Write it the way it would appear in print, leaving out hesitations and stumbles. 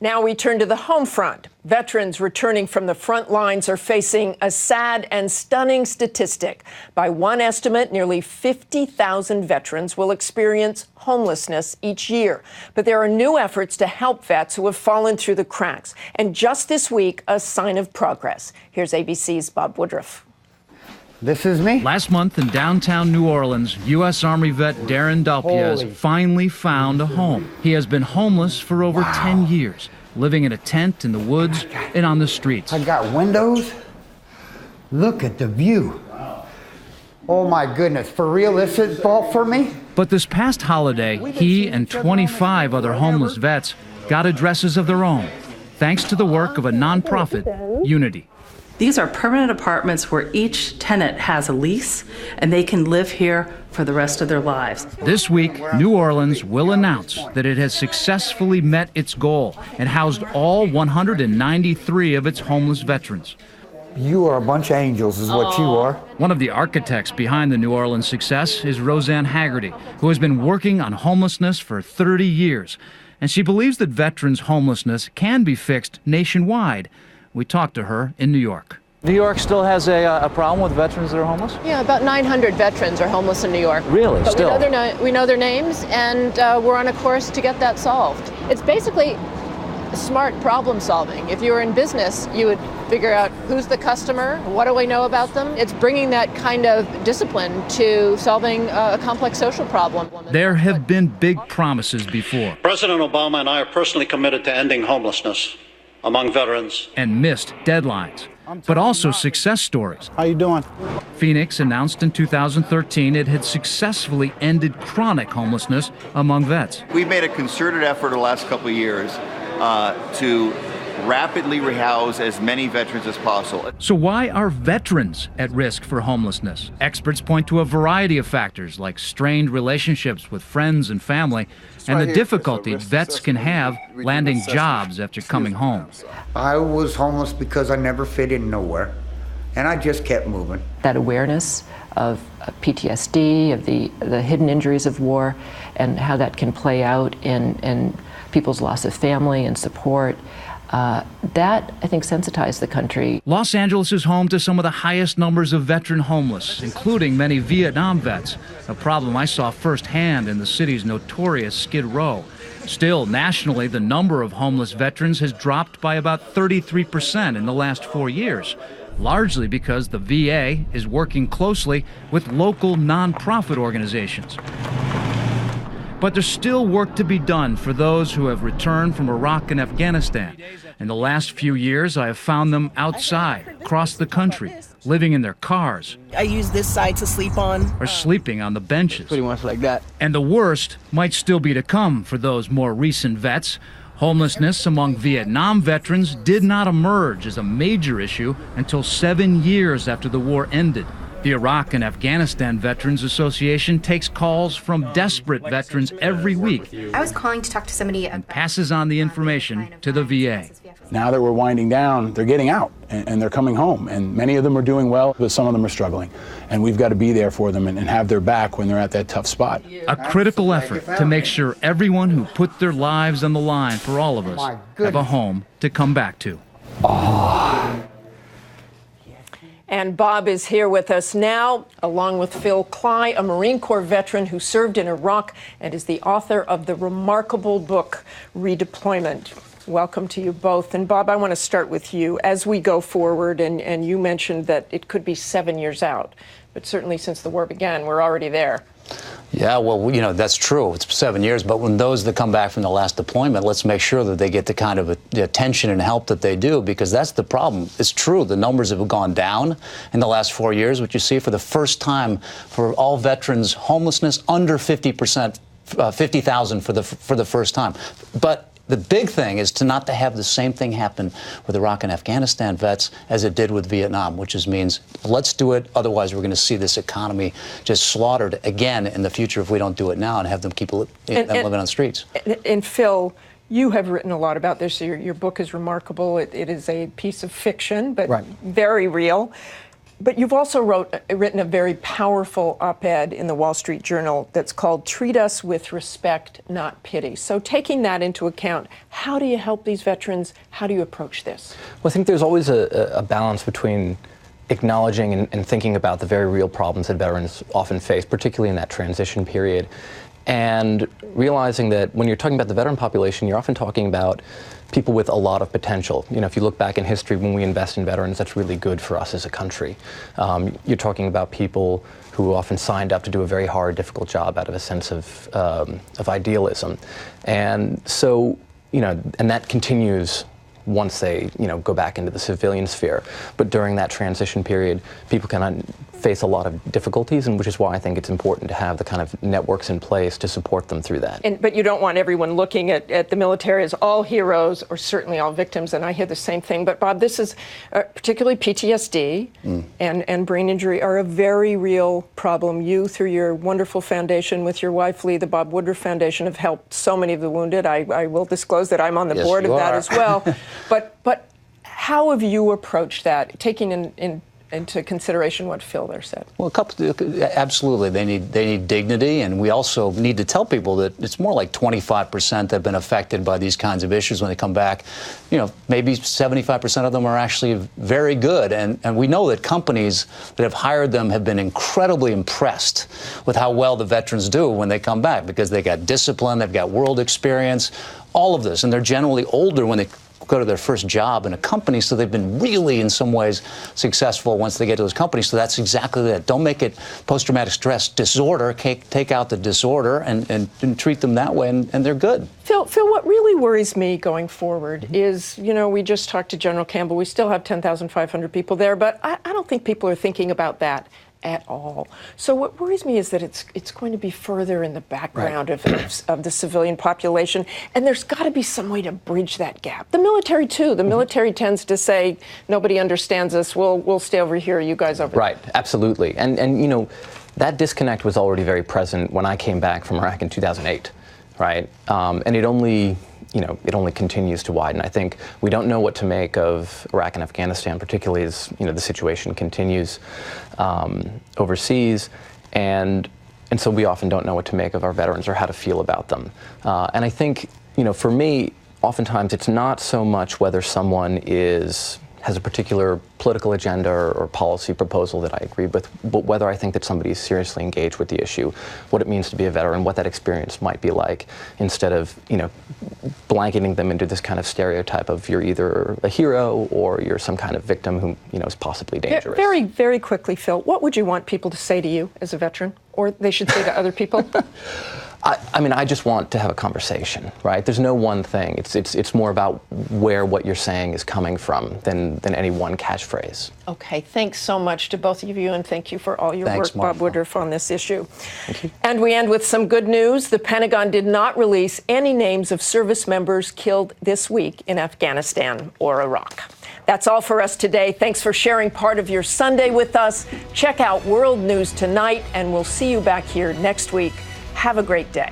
Now we turn to the home front. Veterans returning from the front lines are facing a sad and stunning statistic. By one estimate, nearly 50,000 veterans will experience homelessness each year. But there are new efforts to help vets who have fallen through the cracks. And just this week, a sign of progress. Here's ABC's Bob Woodruff. This is me. Last month in downtown New Orleans, U.S. Army vet Darren Dalpiez finally found a home. He has been homeless for over 10 years, living in a tent in the woods and on the streets. I got windows. Look at the view. Oh my goodness, for real, this is fault for me? But this past holiday, he and 25 other homeless vets got addresses of their own, thanks to the work of a nonprofit, Unity. These are permanent apartments where each tenant has a lease and they can live here for the rest of their lives. This week, New Orleans will announce that it has successfully met its goal and housed all 193 of its homeless veterans. You are a bunch of angels is what you are. One of the architects behind the New Orleans success is Roseanne Haggerty, who has been working on homelessness for 30 years. And she believes that veterans' homelessness can be fixed nationwide. We talked to her in New York. New York still has a problem with veterans that are homeless? Yeah, about 900 veterans are homeless in New York. Really? But still? We know their names, and we're on a course to get that solved. It's basically smart problem solving. If you were in business, you would figure out who's the customer, what do we know about them? It's bringing that kind of discipline to solving a complex social problem. There have been big promises before. President Obama and I are personally committed to ending homelessness among veterans. And missed deadlines, but also success stories. How you doing? Phoenix announced in 2013 it had successfully ended chronic homelessness among vets. We've made a concerted effort the last couple of years to rapidly rehouse as many veterans as possible. So why are veterans at risk for homelessness? Experts point to a variety of factors like strained relationships with friends and family and the difficulty vets can have landing jobs after coming home. I was homeless because I never fit in nowhere, and I just kept moving. That awareness of PTSD, of the hidden injuries of war, and how that can play out in people's loss of family and support, that, I think, sensitized the country. Los Angeles is home to some of the highest numbers of veteran homeless, including many Vietnam vets, a problem I saw firsthand in the city's notorious Skid Row. Still, nationally, the number of homeless veterans has dropped by about 33% in the last 4 years, largely because the VA is working closely with local nonprofit organizations. But there's still work to be done for those who have returned from Iraq and Afghanistan. In the last few years, I have found them outside, across the country, living in their cars. I use this side to sleep on. Or sleeping on the benches. Pretty much like that. And the worst might still be to come for those more recent vets. Homelessness among Vietnam veterans did not emerge as a major issue until 7 years after the war ended. The Iraq and Afghanistan Veterans Association takes calls from desperate veterans every week. I was calling to talk to somebody and passes on the information to the VA. Now that we're winding down, they're getting out and they're coming home. And many of them are doing well, but some of them are struggling. And we've got to be there for them and have their back when they're at that tough spot. A critical effort to make sure everyone who put their lives on the line for all of us have a home to come back to. And Bob is here with us now, along with Phil Cly, a Marine Corps veteran who served in Iraq and is the author of the remarkable book, Redeployment. Welcome to you both. And Bob, I want to start with you. As we go forward, and you mentioned that it could be 7 years out, but certainly since the war began, we're already there. Yeah, well, you know, that's true. It's 7 years, but when those that come back from the last deployment, let's make sure that they get the kind of the attention and help that they do, because that's the problem. It's true, the numbers have gone down in the last 4 years, which you see for the first time for all veterans, homelessness under 50%, 50,000 for the first time. But the big thing is to not to have the same thing happen with Iraq and Afghanistan vets as it did with Vietnam, which means let's do it. Otherwise, we're going to see this economy just slaughtered again in the future if we don't do it now and have them keep living on the streets. And Phil, you have written a lot about this. Your book is remarkable. It is a piece of fiction, but very real. But you've also written a very powerful op-ed in the Wall Street Journal that's called Treat Us with Respect, Not Pity. So taking that into account, how do you help these veterans? How do you approach this? Well, I think there's always a balance between acknowledging and thinking about the very real problems that veterans often face, particularly in that transition period, and realizing that when you're talking about the veteran population, you're often talking about people with a lot of potential. You know, if you look back in history, when we invest in veterans, that's really good for us as a country. You're talking about people who often signed up to do a very hard, difficult job out of a sense of idealism. And so, you know, and that continues once they, you know, go back into the civilian sphere. But during that transition period, people can face a lot of difficulties, and which is why I think it's important to have the kind of networks in place to support them through that. But you don't want everyone looking at the military as all heroes or certainly all victims, and I hear the same thing. But Bob, this is particularly PTSD and brain injury are a very real problem. You, through your wonderful foundation with your wife, Lee, the Bob Woodruff Foundation, have helped so many of the wounded. I will disclose that I'm on the board of that as well. But how have you approached that, taking into consideration what Phil there said? Well, absolutely. They need dignity, and we also need to tell people that it's more like 25% that have been affected by these kinds of issues when they come back. You know, maybe 75% of them are actually very good, and we know that companies that have hired them have been incredibly impressed with how well the veterans do when they come back, because they got discipline, they've got world experience, all of this, and they're generally older when they go to their first job in a company, so they've been really, in some ways, successful once they get to those companies. So that's exactly that. Don't make it post-traumatic stress disorder. Take out the disorder and treat them that way, and they're good. Phil, what really worries me going forward is, you know, we just talked to General Campbell. We still have 10,500 people there, but I don't think people are thinking about that at all. So what worries me is that it's going to be further in the background of the civilian population, and there's got to be some way to bridge that gap. The military too. The military tends to say, nobody understands us. We'll stay over here. You guys over there. Right. Absolutely. And you know, that disconnect was already very present when I came back from Iraq in 2008. Right. And it only continues to widen. I think we don't know what to make of Iraq and Afghanistan, particularly as, you know, the situation continues overseas, and so we often don't know what to make of our veterans or how to feel about them. And I think, you know, for me, oftentimes it's not so much whether someone has a particular political agenda or policy proposal that I agree with, but whether I think that somebody is seriously engaged with the issue, what it means to be a veteran, what that experience might be like, instead of, you know, blanketing them into this kind of stereotype of you're either a hero or you're some kind of victim who, you know, is possibly dangerous. Very, very quickly, Phil, what would you want people to say to you as a veteran, or they should say to other people? I mean, I just want to have a conversation, right? There's no one thing. It's more about where what you're saying is coming from than any one catchphrase. Okay, thanks so much to both of you, and thank you for all your work, Martha. Bob Woodruff, on this issue. Thank you. And we end with some good news. The Pentagon did not release any names of service members killed this week in Afghanistan or Iraq. That's all for us today. Thanks for sharing part of your Sunday with us. Check out World News Tonight, and we'll see you back here next week. Have a great day.